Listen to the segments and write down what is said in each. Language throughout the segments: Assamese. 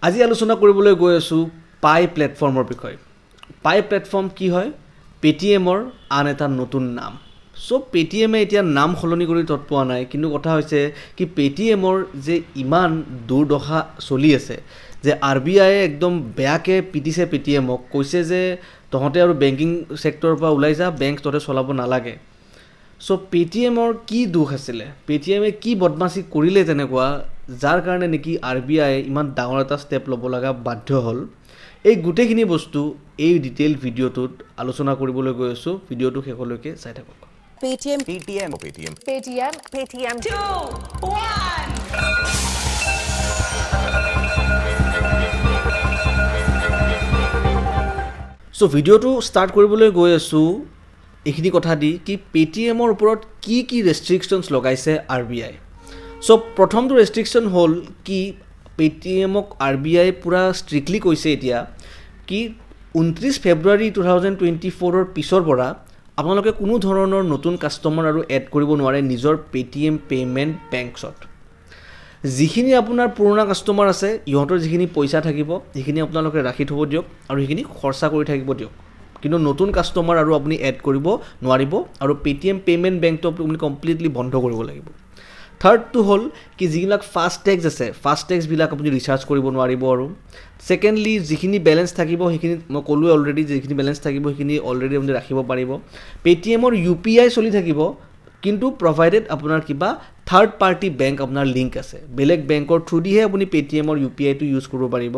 আজি আলোচনা কৰিবলৈ গৈ আছোঁ পাই প্লেটফৰ্মৰ বিষয়ে। পাই প্লেটফৰ্ম কি হয়? পেটিএমৰ আন এটা নতুন নাম। চ' পেটিএমে এতিয়া নাম সলনি কৰি তৎ পোৱা নাই, কিন্তু কথা হৈছে কি পেটিএমৰ যে ইমান দুৰ্দশা চলি আছে, যে RBI একদম বেয়াকৈ পিটিছে পেটিএমক, কৈছে যে তহঁতে আৰু বেংকিং ছেক্টৰৰ পৰা ওলাই যা, বেংক তহঁতে চলাব নালাগে। চ' পেটিএমৰ কি দুখ আছিলে, পেটিএমে কি বদমাচি কৰিলে তেনেকুৱা, যাৰ কাৰণে নেকি RBI ইমান ডাঙৰ এটা ষ্টেপ ল'ব লগা বাধ্য হ'ল। এই গোটেইখিনি বস্তু এই ডিটেইল ভিডিঅ'টোত আলোচনা কৰিবলৈ গৈ আছোঁ। ভিডিঅ'টো শেষলৈকে চাই থাকক। Paytm. Paytm. Paytm. Paytm. Paytm. 2, 1. চ' ভিডিঅ'টো ষ্টাৰ্ট কৰিবলৈ গৈ আছোঁ এইখিনি কথা দি কি পেটিএমৰ ওপৰত কি কি ৰেষ্ট্ৰিকশ্যনছ লগাইছে RBI। চ' প্ৰথমটো ৰেষ্ট্ৰিকশ্যন হ'ল কি পেটিএমক RBI পূৰা ষ্ট্ৰিক্টলি কৈছে এতিয়া কি 29 ফেব্ৰুৱাৰী 2024 পিছৰ পৰা আপোনালোকে কোনো ধৰণৰ নতুন কাষ্টমাৰ আৰু এড কৰিব নোৱাৰে নিজৰ পেটিএম পে'মেণ্ট বেংকছত। যিখিনি আপোনাৰ পুৰণা কাষ্টমাৰ আছে ইহঁতৰ যিখিনি পইচা থাকিব সেইখিনি আপোনালোকে ৰাখি থ'ব দিয়ক আৰু সেইখিনি খৰচা কৰি থাকিব দিয়ক, কিন্তু নতুন কাষ্টমাৰ আৰু আপুনি এড কৰিব নোৱাৰিব আৰু পেটিএম পে'মেণ্ট বেংকটো আপুনি কমপ্লিটলি বন্ধ কৰিব লাগিব। থাৰ্ডটো হ'ল কি যিবিলাক ফাষ্টেগছ আছে ফাষ্টেগছবিলাক আপুনি ৰিচাৰ্জ কৰিব নোৱাৰিব। আৰু ছেকেণ্ডলি যিখিনি বেলেঞ্চ থাকিব সেইখিনি মই ক'লোৱে অলৰেডি, যিখিনি বেলেঞ্চ থাকিব সেইখিনি অলৰেডি আপুনি ৰাখিব পাৰিব। পেটিএমৰ UPI চলি থাকিব, কিন্তু প্ৰভাইডেড আপোনাৰ কিবা থাৰ্ড পাৰ্টি বেংক আপোনাৰ লিংক আছে, বেলেগ বেংকৰ থ্ৰুদিহে আপুনি পেটিএমৰ UPIটো ইউজ কৰিব পাৰিব।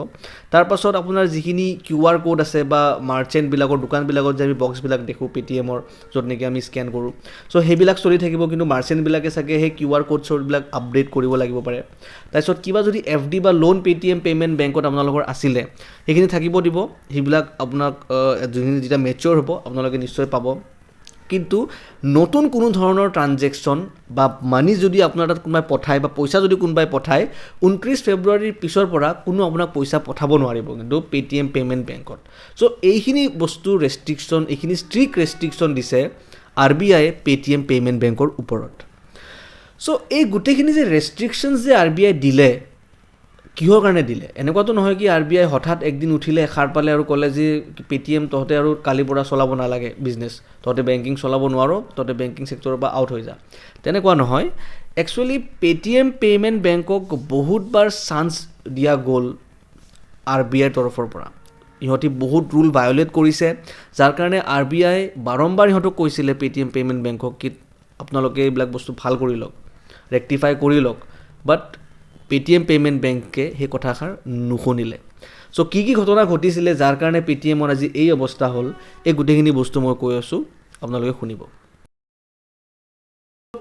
তাৰপাছত আপোনাৰ যিখিনি QR কোড আছে বা মাৰ্চেণ্টবিলাকৰ দোকানবিলাকত যে আমি বক্সবিলাক দেখোঁ পেটিএমৰ, য'ত নেকি আমি স্কেন কৰোঁ, চ' সেইবিলাক চলি থাকিব, কিন্তু মাৰ্চেণ্টবিলাকে চাগে সেই QR কোড চ'ডবিলাক আপডেট কৰিব লাগিব পাৰে। তাৰপিছত কিবা যদি FD বা লোন পেটিএম পে'মেণ্ট বেংকত আপোনালোকৰ আছিলে সেইখিনি থাকিব দিব, সেইবিলাক আপোনাক যিখিনি যেতিয়া মেচিয়ৰ হ'ব আপোনালোকে নিশ্চয় পাব। কিন্তু নতুন কোনো ধৰণৰ ট্ৰানজেকশ্যন বা মানি যদি আপোনাৰ তাত কোনোবাই পঠায় বা পইচা যদি কোনোবাই পঠায় 29 ফেব্ৰুৱাৰীৰ পিছৰ পৰা কোনো আপোনাক পইচা পঠাব নোৱাৰিব কিন্তু পেটিএম পে'মেণ্ট বেংকত। চ' এইখিনি বস্তু ৰেষ্ট্ৰিকশ্যন, এইখিনি ষ্ট্ৰিক্ট ৰেষ্ট্ৰিকশ্যন দিছে RBI পেটিএম পে'মেণ্ট বেংকৰ ওপৰত। চ' এই গোটেইখিনি যে ৰেষ্ট্ৰিকশ্যনছ যে RBI দিলে, কিহৰ কাৰণে দিলে? এনেকুৱাতো নহয় কি RBI হঠাৎ একদিন উঠিলে এষাৰ পালে আৰু ক'লে যে পেটিএম তহঁতে আৰু কালিৰ পৰা চলাব নালাগে বিজনেছ, তহঁতে বেংকিং চলাব নোৱাৰ, তহঁতে বেংকিং ছেক্টৰৰ পৰা আউট হৈ যা। তেনেকুৱা নহয়। একচুৱেলি পেটিএম পে'মেণ্ট বেংকক বহুতবাৰ চান্স দিয়া গ'ল RBIৰ তৰফৰ পৰা। ইহঁতি বহুত ৰুল ভায়লেট কৰিছে, যাৰ কাৰণে RBI বাৰম্বাৰ ইহঁতক কৈছিলে পেটিএম পে'মেণ্ট বেংকক কি আপোনালোকে এইবিলাক বস্তু ভাল কৰি লওক, ৰেক্টিফাই কৰি লওক, বাট পেটিএম পে'মেণ্ট বেংকে সেই কথাষাৰ নুশুনিলে। চ' কি কি ঘটনা ঘটিছিলে যাৰ কাৰণে পেটিএমৰ আজি এই অৱস্থা হ'ল, এই গোটেইখিনি বস্তু মই কৈ আছোঁ, আপোনালোকে শুনিব।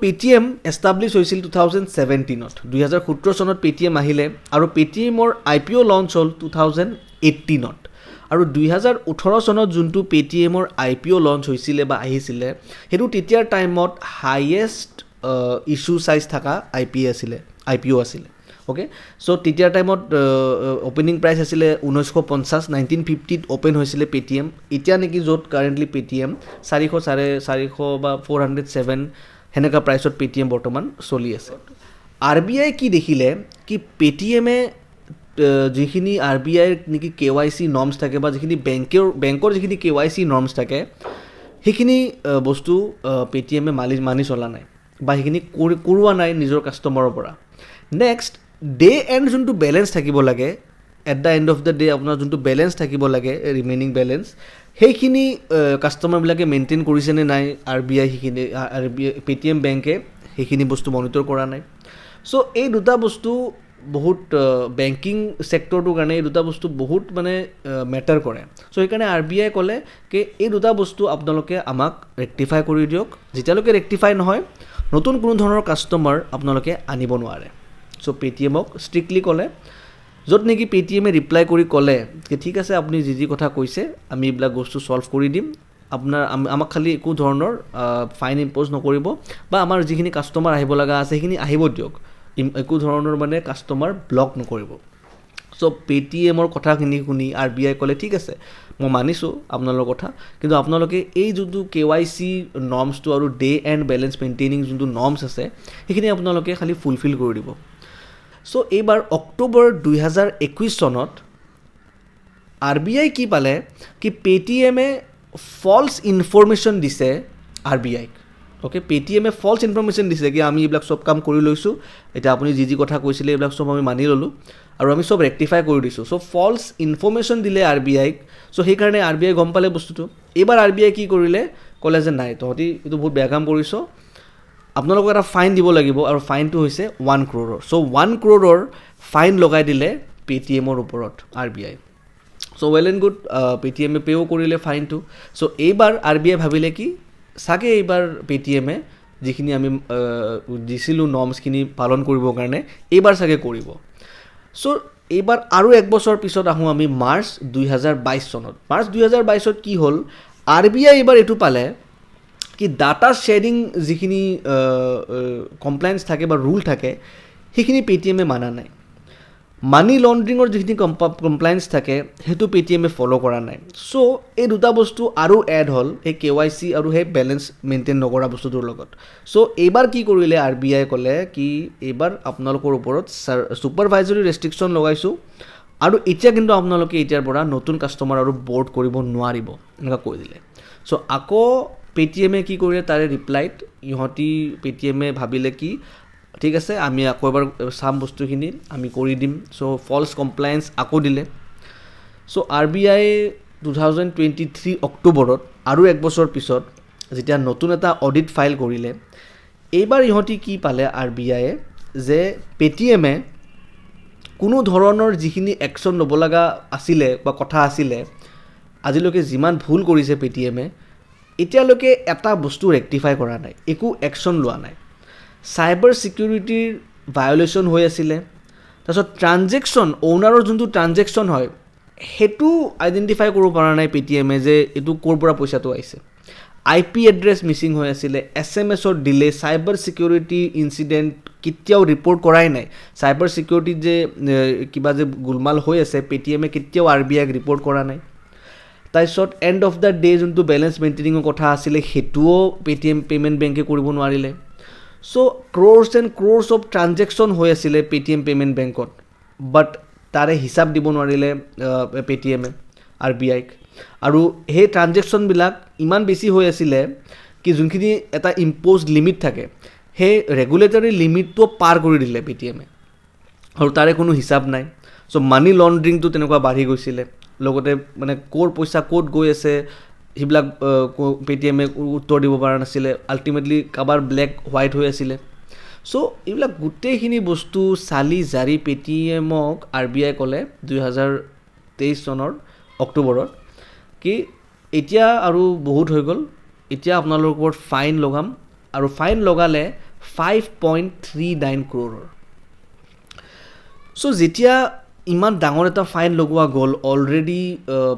পেটিএম এষ্টাব্লিছ হৈছিল 2017ত, 2017 চনত পেটিএম আহিলে আৰু পেটিএমৰ IPO লঞ্চ হ'ল 2018ত। আৰু 2018 চনত যোনটো পেটিএমৰ IPO লঞ্চ হৈছিলে বা আহিছিলে সেইটো তেতিয়াৰ টাইমত হাইয়েষ্ট ইছ্যু চাইজ থকা IPO আছিলে। অ'কে, চ' তেতিয়াৰ টাইমত অ'পেনিং প্ৰাইচ আছিলে 1950, 1950ত অ'পেন হৈছিলে পেটিএম। এতিয়া নেকি য'ত কাৰেণ্টলি পেটিএম 400 বা 407 সেনেকুৱা প্ৰাইচত পেটিএম বৰ্তমান চলি আছে। RBI কি দেখিলে কি পেটিএমে যিখিনি RBIৰ নেকি KYC নৰ্মছ থাকে বা যিখিনি বেংকৰ যিখিনি KYC নৰ্মছ থাকে সেইখিনি বস্তু পেটিএমে মানি চলা নাই বা সেইখিনি কৰোৱা নাই নিজৰ কাষ্টমাৰৰ পৰা। নেক্সট ডে এণ্ড যোনটো বেলেঞ্চ থাকিব লাগে, at the and of the day আপোনাৰ যোনটো বেলেঞ্চ থাকিব লাগে ৰিমেইনিং বেলেঞ্চ, সেইখিনি কাষ্টমাৰবিলাকে মেইনটেইন কৰিছেনে নাই RBI, সেইখিনি পেটিএম বেংকে সেইখিনি বস্তু মনিটৰ কৰা নাই। চ' এই দুটা বস্তু বহুত বেংকিং ছেক্টৰটোৰ কাৰণে এই দুটা বস্তু বহুত মানে মেটাৰ কৰে। চ' সেইকাৰণে RBI ক'লে কি এই দুটা বস্তু আপোনালোকে আমাক ৰেক্টিফাই কৰি দিয়ক, যেতিয়ালৈকে ৰেক্টিফাই নহয় নতুন কোনো ধৰণৰ কাষ্টমাৰ আপোনালোকে আনিব নোৱাৰে। চ' পেটিএমক ষ্ট্ৰিক্টলি ক'লে, য'ত নেকি পেটিএমে ৰিপ্লাই কৰি ক'লে কি ঠিক আছে আপুনি যি কথা কৈছে আমি এইবিলাক বস্তু ছল্ভ কৰি দিম, আমাক খালি একো ধৰণৰ ফাইন ইম্প'জ নকৰিব বা আমাৰ যিখিনি কাষ্টমাৰ আহিব লগা আছে সেইখিনি আহিব দিয়ক, একো ধৰণৰ মানে কাষ্টমাৰ ব্লক নকৰিব। চ' পেটিএমৰ কথাখিনি শুনি RBI ক'লে ঠিক আছে মই মানিছোঁ আপোনালোকৰ কথা, কিন্তু আপোনালোকে এই যোনটো KYC নৰ্মছটো আৰু ডে এণ্ড বেলেঞ্চ মেইনটেইনিং যোনটো নৰ্মছ আছে সেইখিনি আপোনালোকে খালি ফুলফিল কৰি দিব। চ' এইবাৰ অক্টোবৰ 2021 চনত RBI কি পালে কি পেটিএমে ফল্ছ ইনফৰমেশ্যন দিছে RBIক অ'কে পেটিএমে ফল্ছ ইনফৰমেশ্যন দিছে কি আমি এইবিলাক চব কাম কৰি লৈছোঁ এতিয়া আপুনি যি কথা কৈছিলে এইবিলাক চব আমি মানি ল'লোঁ আৰু আমি চব ৰেক্টিফাই কৰি দিছোঁ চ' ফল্ছ ইনফৰমেশ্যন দিলে RBIক চ' সেইকাৰণে RBI গম পালে বস্তুটো এইবাৰ RBI কি কৰিলে ক'লে যে নাই তহঁতি এইটো বহুত বেয়া কাম কৰিছ আপোনালোকক এটা ফাইন দিব লাগিব আৰু ফাইনটো হৈছে 1 crore চ' 1 crore ফাইন লগাই দিলে পেটিএমৰ ওপৰত RBI so' well and good পেটিএমে পে'ও কৰিলে ফাইনটো চ' এইবাৰ RBI ভাবিলে কি চাগে এইবাৰ পেটিএমে যিখিনি আমি দিছিলোঁ নৰ্মছখিনি পালন কৰিবৰ কাৰণে এইবাৰ চাগে কৰিব চ' এইবাৰ আৰু এক বছৰ পিছত আহোঁ আমি মাৰ্চ 2022 চনত মাৰ্চ 2022ত কি হ'ল RBI এইবাৰ এইটো পালে কি ডাটা শ্বেয়াৰিং যিখিনি কমপ্লায়েন্স থাকে বা ৰুল থাকে সেইখিনি পেটিএমে মানা নাই মানি লণ্ড্ৰিঙৰ যিখিনি কমপ্লায়েন্স থাকে সেইটো পেটিএমে ফ'ল' কৰা নাই চ' এই দুটা বস্তু আৰু এড হ'ল সেই KYC আৰু সেই বেলেঞ্চ মেইনটেইন নকৰা বস্তুটোৰ লগত চ' এইবাৰ কি কৰিলে RBI ক'লে কি এইবাৰ আপোনালোকৰ ওপৰত ছুপাৰভাইজৰী ৰেষ্ট্ৰিকশ্যন লগাইছোঁ আৰু এতিয়া কিন্তু আপোনালোকে এতিয়াৰ পৰা নতুন কাষ্টমাৰ আৰু বৰ্ড কৰিব নোৱাৰিব এনেকুৱা কৈ দিলে চ' আকৌ পেটিএমে কি কৰিলে তাৰে ৰিপ্লাইত ইহঁতি পেটিএমে ভাবিলে কি ঠিক আছে আমি আকৌ এবাৰ চাম বস্তুখিনি আমি কৰি দিম চ' ফল্ছ কমপ্লায়েন্স আকৌ দিলে চ' RBI 2023 অক্টোবৰত আৰু এক বছৰ পিছত যেতিয়া নতুন এটা অডিট ফাইল কৰিলে এইবাৰ ইহঁতি কি পালে RBIয়ে যে পেটিএমে কোনো ধৰণৰ যিখিনি একশ্যন ল'ব লগা আছিলে বা কথা আছিলে আজিলৈকে যিমান ভুল কৰিছে পেটিএমে এতিয়ালৈকে এটা বস্তু ৰেক্টিফাই কৰা নাই একো একশ্যন লোৱা নাই চাইবাৰ ছিকিউৰিটিৰ ভায়লেশ্যন হৈ আছিলে তাৰপিছত ট্ৰানজেকশ্যন অ'নাৰৰ যোনটো ট্ৰানজেকশ্যন হয় সেইটো আইডেণ্টিফাই কৰিব পৰা নাই পেটিএমে যে এইটো ক'ৰ পৰা পইচাটো আহিছে IP এড্ৰেছ মিচিং হৈ আছিলে SMS-ৰ ডিলে চাইবাৰ ছিকিউৰিটি ইনচিডেণ্ট কেতিয়াও ৰিপৰ্ট কৰাই নাই চাইবাৰ ছিকিউৰিটিত যে কিবা যে গোলমাল হৈ আছে পেটিএমে কেতিয়াও RBIক ৰিপৰ্ট কৰা নাই তাৰপিছত এণ্ড অফ দ্য ডে যোনটো বেলেঞ্চ মেইনটেইনিঙৰ কথা আছিলে সেইটোও পেটিএম পে'মেণ্ট বেংকে কৰিব নোৱাৰিলে so' cross and cross of transaction হৈ আছিলে পেটিএম পে'মেণ্ট বেংকত বাট তাৰে হিচাপ দিব নোৱাৰিলে পেটিএমে RBIক আৰু সেই ট্ৰানজেকশ্যনবিলাক ইমান বেছি হৈ আছিলে কি যোনখিনি এটা ইম্প'জ লিমিট থাকে সেই ৰেগুলেটৰী লিমিটটো পাৰ কৰি দিলে পেটিএমে আৰু তাৰে কোনো হিচাপ নাই চ' মানি লণ্ড্ৰিংটো তেনেকুৱা বাঢ়ি গৈছিলে লগতে মানে ক'ৰ পইচা ক'ত গৈ আছে সেইবিলাক পেটিএমে উত্তৰ দিব পৰা নাছিলে আল্টিমেটলি কাৰোবাৰ ব্লেক হোৱাইট হৈ আছিলে চ' এইবিলাক গোটেইখিনি বস্তু চালি জাৰি পেটিএমক RBI ক'লে 2023 চনৰ অক্টোবৰত কি এতিয়া আৰু বহুত হৈ গ'ল এতিয়া আপোনালোকৰ ওপৰত ফাইন লগাম আৰু ফাইন লগালে 5.39 crore চ' যেতিয়া ইমান ডাঙৰ এটা ফাইন লগোৱা গ'ল অলৰেডি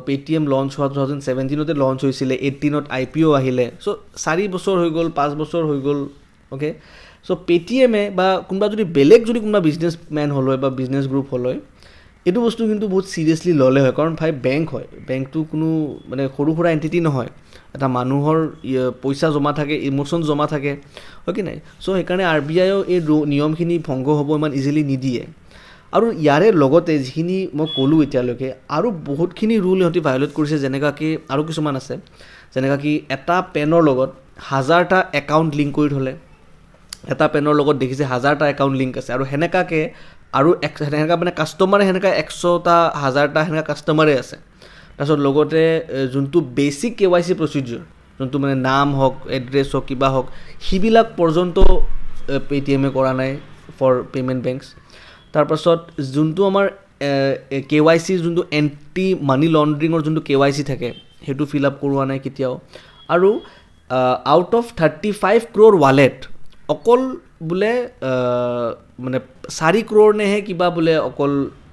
পেটিএম লঞ্চ হোৱা 2017তে লঞ্চ হৈছিলে 18ত IPO আহিলে চ' 4 বছৰ হৈ গ'ল 5 বছৰ হৈ গ'ল অ'কে চ' পেটিএমে বা কোনোবা যদি বেলেগ যদি কোনোবা বিজনেছমেন হ'ল হয় বা বিজনেছ গ্ৰুপ হ'ল হয় এইটো বস্তু কিন্তু বহুত চিৰিয়াছলি ল'লে হয় কাৰণ ভাই বেংক হয় বেংকটো কোনো মানে সৰু সুৰা এণ্টিটি নহয় এটা মানুহৰ পইচা জমা থাকে ইম'শ্যন জমা থাকে হয় কি নাই চ' সেইকাৰণে RBIয়েও এই নিয়মখিনি ভংগ হ'ব ইমান ইজিলি নিদিয়ে আৰু ইয়াৰে লগতে যিখিনি মই ক'লোঁ এতিয়ালৈকে আৰু বহুতখিনি ৰুল ইহঁতি ভায়লেট কৰিছে যেনেকুৱাকৈ আৰু কিছুমান আছে যেনেকুৱাকৈ এটা পেনৰ লগত 1000টা একাউণ্ট লিংক কৰি থ'লে এটা পেনৰ লগত দেখিছে 1000টা একাউণ্ট লিংক আছে আৰু সেনেকুৱাকৈ আৰু সেনেকুৱা মানে কাষ্টমাৰে সেনেকুৱা 100টা 1000টা সেনেকুৱা কাষ্টমাৰে আছে তাৰপিছত লগতে যোনটো বেচিক KYC প্ৰচিডিউৰ যোনটো মানে নাম হওক এড্ৰেছ হওক কিবা হওক সেইবিলাক পৰ্যন্ত পেটিএমে কৰা নাই ফৰ পে'মেণ্ট বেংকছ তাৰপাছত যোনটো আমাৰ KYC যোনটো এণ্টি মানি লণ্ড্ৰিঙৰ যোনটো KYC থাকে সেইটো ফিল আপ কৰোৱা নাই কেতিয়াও আৰু আউট অফ 35 crore ৱালেট অকল বোলে মানে 4 crore নেহে কিবা বোলে অকল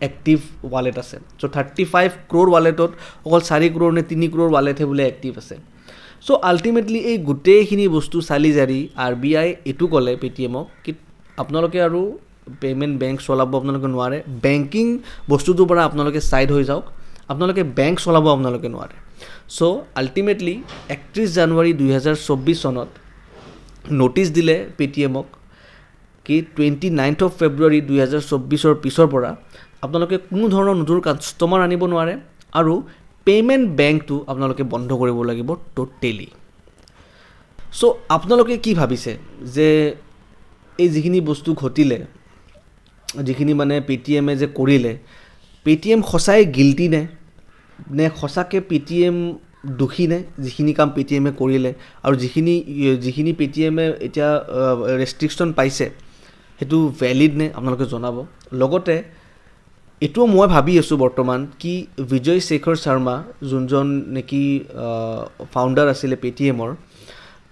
এক্টিভ ৱালেট আছে চ' 35 crore ৱালেটত অকল 4 crore নে 3 crore ৱালেটহে বোলে এক্টিভ আছে চ' আল্টিমেটলি এই গোটেইখিনি বস্তু চালি জাৰি RBI এইটো ক'লে পেটিএমক কি আপোনালোকে আৰু পে'মেণ্ট বেংক চলাব আপোনালোকে নোৱাৰে বেংকিং বস্তুটোৰ পৰা আপোনালোকে ছাইড হৈ যাওক আপোনালোকে বেংক চলাব আপোনালোকে নোৱাৰে চ' আল্টিমেটলি 31 জানুৱাৰী 2024 চনত ন'টিচ দিলে পেটিএমক কি 29th of February 2024 পিছৰ পৰা আপোনালোকে কোনো ধৰণৰ নতুন কাষ্টমাৰ আনিব নোৱাৰে আৰু পে'মেণ্ট বেংকটো আপোনালোকে বন্ধ কৰিব লাগিব টোটেলি। চ' আপোনালোকে কি ভাবিছে যে এই যিখিনি বস্তু ঘটিলে, যিখিনি মানে পেটিএমে যে কৰিলে, পেটিএম সঁচাই গিল্টি নে সঁচাকৈ পেটিএম দোষী নে যিখিনি কাম পেটিএমে কৰিলে আৰু যিখিনি পেটিএমে এতিয়া ৰেষ্ট্ৰিকশ্যন পাইছে সেইটো ভেলিড নে আপোনালোকে জনাব। লগতে এইটোও মই ভাবি আছোঁ বৰ্তমান কি বিজয় শেখৰ শৰ্মা যোনজন নেকি ফাউণ্ডাৰ আছিলে পেটিএমৰ,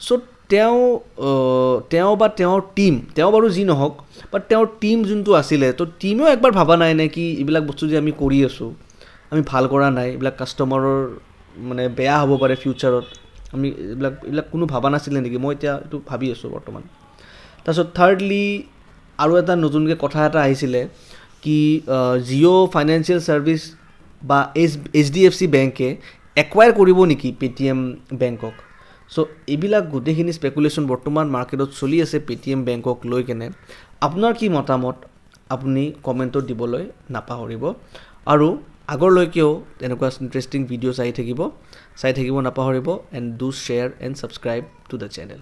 চ' তেওঁ বা তেওঁৰ টীম, তেওঁ বাৰু যি নহওক বাট তেওঁৰ টীম যোনটো আছিলে, তো টীমেও একবাৰ ভাবা নাই নে কি এইবিলাক বস্তু যে আমি কৰি আছোঁ আমি ভাল কৰা নাই, এইবিলাক কাষ্টমাৰৰ মানে বেয়া হ'ব পাৰে ফিউচাৰত, আমি এইবিলাক কোনো ভাবা নাছিলে নেকি? মই এতিয়া এইটো ভাবি আছোঁ বৰ্তমান। তাৰপিছত থাৰ্ডলি আৰু এটা নতুনকৈ কথা এটা আহিছিলে কি জিঅ' ফাইনেন্সিয়েল ছাৰ্ভিচ বা HDFC বেংকে একুৱায়াৰ কৰিব নেকি পেটিএম বেংকক। চ' এইবিলাক গোটেইখিনি স্পেকুলেশ্যন বৰ্তমান মাৰ্কেটত চলি আছে পেটিএম বেংকক লৈ কেনে। আপোনাৰ কি মতামত আপুনি কমেণ্টত দিবলৈ নাপাহৰিব আৰু আগলৈকেও তেনেকুৱা ইণ্টাৰেষ্টিং ভিডিঅ'ছ চাই থাকিব নাপাহৰিব। And do share and subscribe to the channel.